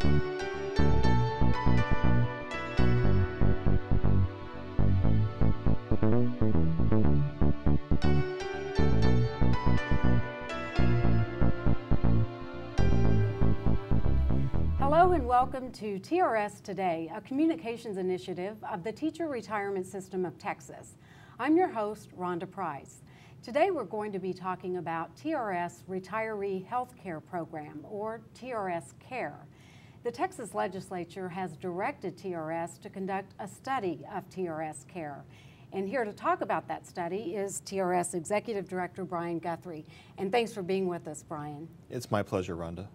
Hello and welcome to TRS Today, a communications initiative of the Teacher Retirement System of Texas. I'm your host, Rhonda Price. Today we're going to be talking about TRS Health Care Program, or TRS-Care. The Texas Legislature has directed TRS to conduct a study of TRS-Care. And here to talk about that study is TRS Executive Director Brian Guthrie. And thanks for being with us, Brian. It's my pleasure, Rhonda.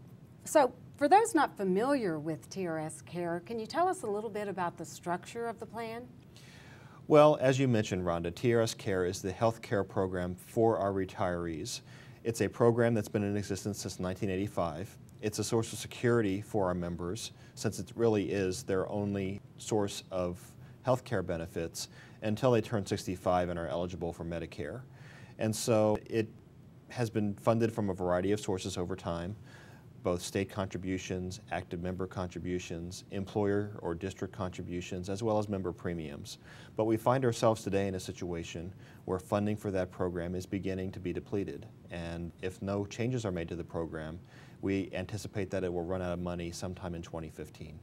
So, for those not familiar with TRS-Care, can you tell us a little bit about the structure of the plan? Well, as you mentioned, Rhonda, TRS-Care is the health care program for our retirees. It's a program that's been in existence since 1985. It's a source of security for our members, since it really is their only source of health care benefits until they turn 65 and are eligible for Medicare. And so it has been funded from a variety of sources over time, both state contributions, active member contributions, employer or district contributions, as well as member premiums. But we find ourselves today in a situation where funding for that program is beginning to be depleted. And if no changes are made to the program, we anticipate that it will run out of money sometime in 2015.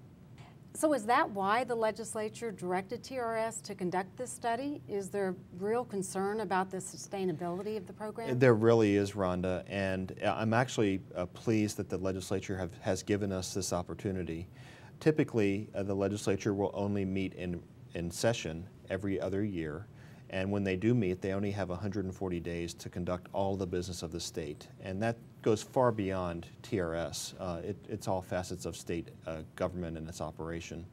So is that why the legislature directed TRS to conduct this study? Is there real concern about the sustainability of the program? There really is, Rhonda, and I'm actually pleased that the legislature has given us this opportunity. Typically, the legislature will only meet in session every other year, and when they do meet, they only have 140 days to conduct all the business of the state, and that goes far beyond TRS. It's all facets of state government and its operation.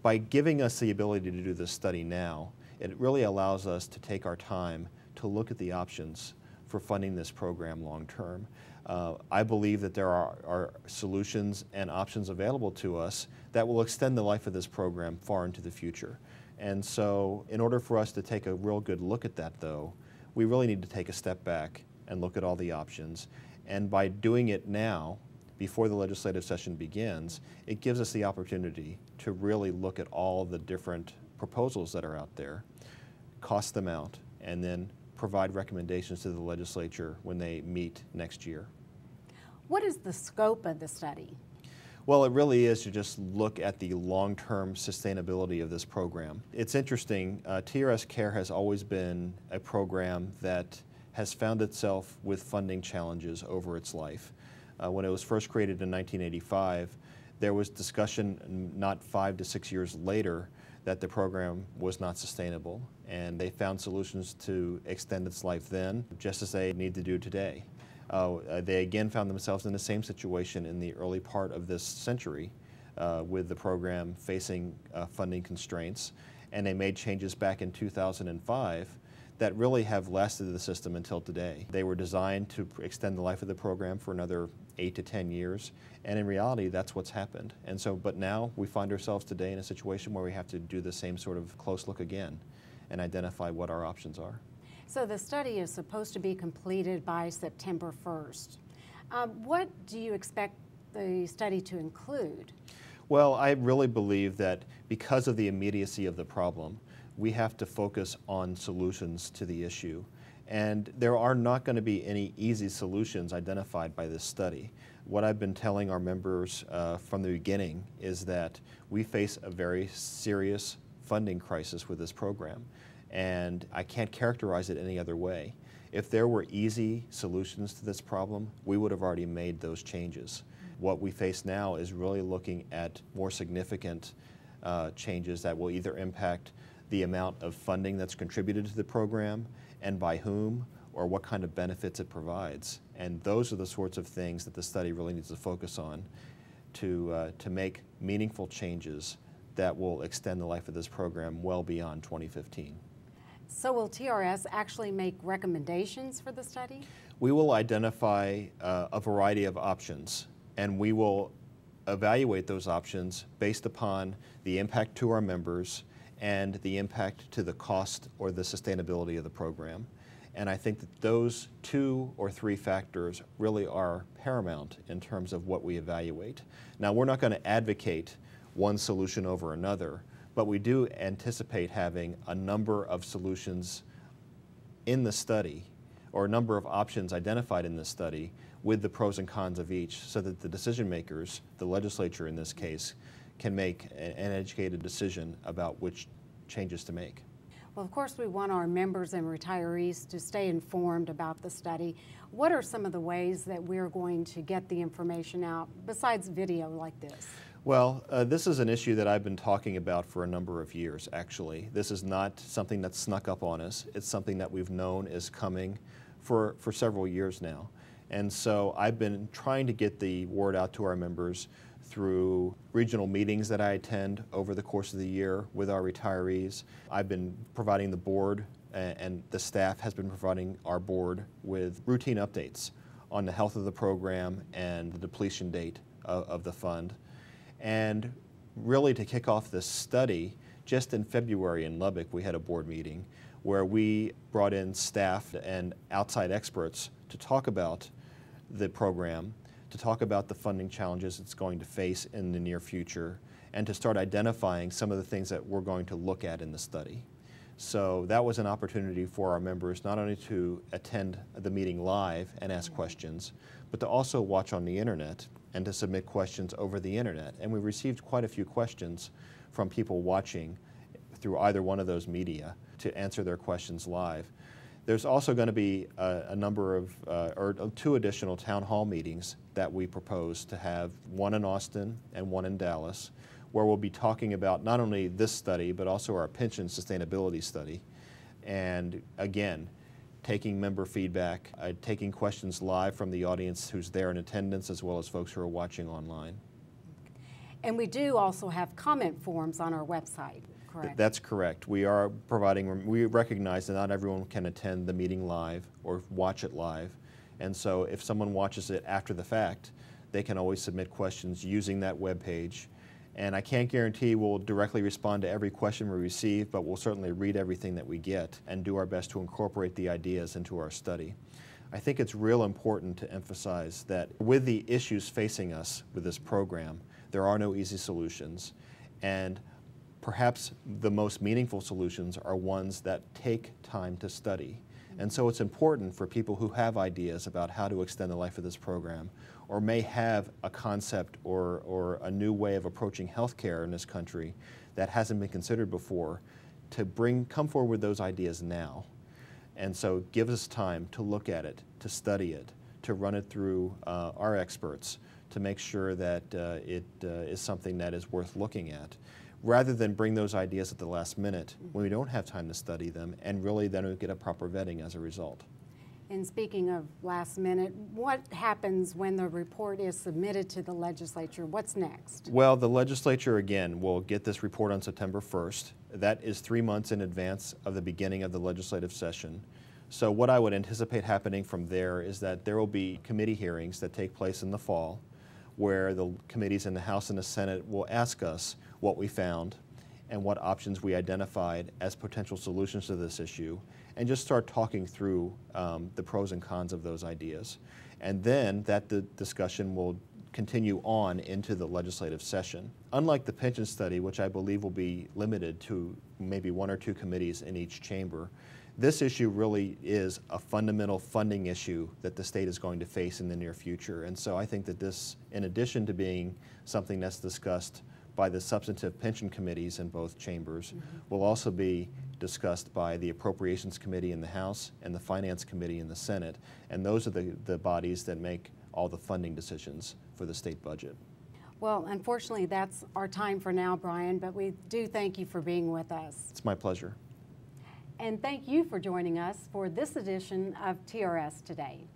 By giving us the ability to do this study now, it really allows us to take our time to look at the options for funding this program long term. I believe that there are solutions and options available to us that will extend the life of this program far into the future. And so in order for us to take a real good look at that, though, we really need to take a step back and look at all the options. And by doing it now, before the legislative session begins, it gives us the opportunity to really look at all the different proposals that are out there, cost them out, and then provide recommendations to the legislature when they meet next year. What is the scope of the study? Well, it really is to just look at the long-term sustainability of this program. It's interesting, TRS-Care has always been a program that has found itself with funding challenges over its life. When it was first created in 1985, there was discussion not 5 to 6 years later that the program was not sustainable, and they found solutions to extend its life then, just as they need to do today. They again found themselves in the same situation in the early part of this century with the program facing funding constraints, and they made changes back in 2005 that really have lasted the system until today. They were designed to extend the life of the program for another 8 to 10 years, and in reality that's what's happened. And so, but now we find ourselves today in a situation where we have to do the same sort of close look again and identify what our options are. So the study is supposed to be completed by September 1st. What do you expect the study to include? Well, I really believe that because of the immediacy of the problem, we have to focus on solutions to the issue. And there are not going to be any easy solutions identified by this study. What I've been telling our members from the beginning is that we face a very serious funding crisis with this program, and I can't characterize it any other way. If there were easy solutions to this problem, we would have already made those changes. What we face now is really looking at more significant changes that will either impact the amount of funding that's contributed to the program and by whom, or what kind of benefits it provides. And those are the sorts of things that the study really needs to focus on to make meaningful changes that will extend the life of this program well beyond 2015. So will TRS actually make recommendations for the study? We will identify a variety of options, and we will evaluate those options based upon the impact to our members and the impact to the cost or the sustainability of the program. And I think that those 2 or 3 factors really are paramount in terms of what we evaluate. Now, we're not going to advocate one solution over another, but we do anticipate having a number of solutions in the study, or a number of options identified in this study, with the pros and cons of each, so that the decision makers, the legislature in this case, can make an educated decision about which changes to make. Well, of course, we want our members and retirees to stay informed about the study. What are some of the ways that we're going to get the information out besides video like this? Well, this is an issue that I've been talking about for a number of years, actually. This is not something that snuck up on us. It's something that we've known is coming for several years now. And so I've been trying to get the word out to our members through regional meetings that I attend over the course of the year with our retirees. I've been providing the board, and the staff has been providing our board with routine updates on the health of the program and the depletion date of the fund. And really, to kick off this study, just in February in Lubbock, we had a board meeting where we brought in staff and outside experts to talk about the program, to talk about the funding challenges it's going to face in the near future, and to start identifying some of the things that we're going to look at in the study. So that was an opportunity for our members not only to attend the meeting live and ask questions, but to also watch on the internet and to submit questions over the internet. And we received quite a few questions from people watching through either one of those media to answer their questions live. There's also going to be a number of, or 2 additional town hall meetings that we propose to have, one in Austin and one in Dallas, where we'll be talking about not only this study, but also our pension sustainability study. And again, taking member feedback, taking questions live from the audience who's there in attendance, as well as folks who are watching online. And we do also have comment forms on our website. Correct. That's correct. We are providing, we recognize that not everyone can attend the meeting live or watch it live. And so if someone watches it after the fact, they can always submit questions using that web page. And I can't guarantee we'll directly respond to every question we receive, but we'll certainly read everything that we get and do our best to incorporate the ideas into our study. I think it's real important to emphasize that with the issues facing us with this program, there are no easy solutions. And perhaps the most meaningful solutions are ones that take time to study. And so it's important for people who have ideas about how to extend the life of this program, or may have a concept or a new way of approaching healthcare in this country that hasn't been considered before, to come forward with those ideas now. And so give us time to look at it, to study it, to run it through our experts, to make sure that it is something that is worth looking at, rather than bring those ideas at the last minute when we don't have time to study them, and really then we get a proper vetting as a result. And speaking of last minute, what happens when the report is submitted to the legislature? What's next? Well, the legislature, again, will get this report on September 1st. That is 3 months in advance of the beginning of the legislative session. So what I would anticipate happening from there is that there will be committee hearings that take place in the fall, where the committees in the House and the Senate will ask us what we found and what options we identified as potential solutions to this issue, and just start talking through the pros and cons of those ideas. And then that discussion will continue on into the legislative session. Unlike the pension study, which I believe will be limited to maybe 1 or 2 committees in each chamber, this issue really is a fundamental funding issue that the state is going to face in the near future. And so I think that this, in addition to being something that's discussed by the substantive pension committees in both chambers, will also be discussed by the Appropriations Committee in the House and the Finance Committee in the Senate. And those are the bodies that make all the funding decisions for the state budget. Well, unfortunately, that's our time for now, Brian, but we do thank you for being with us. It's my pleasure. And thank you for joining us for this edition of TRS Today.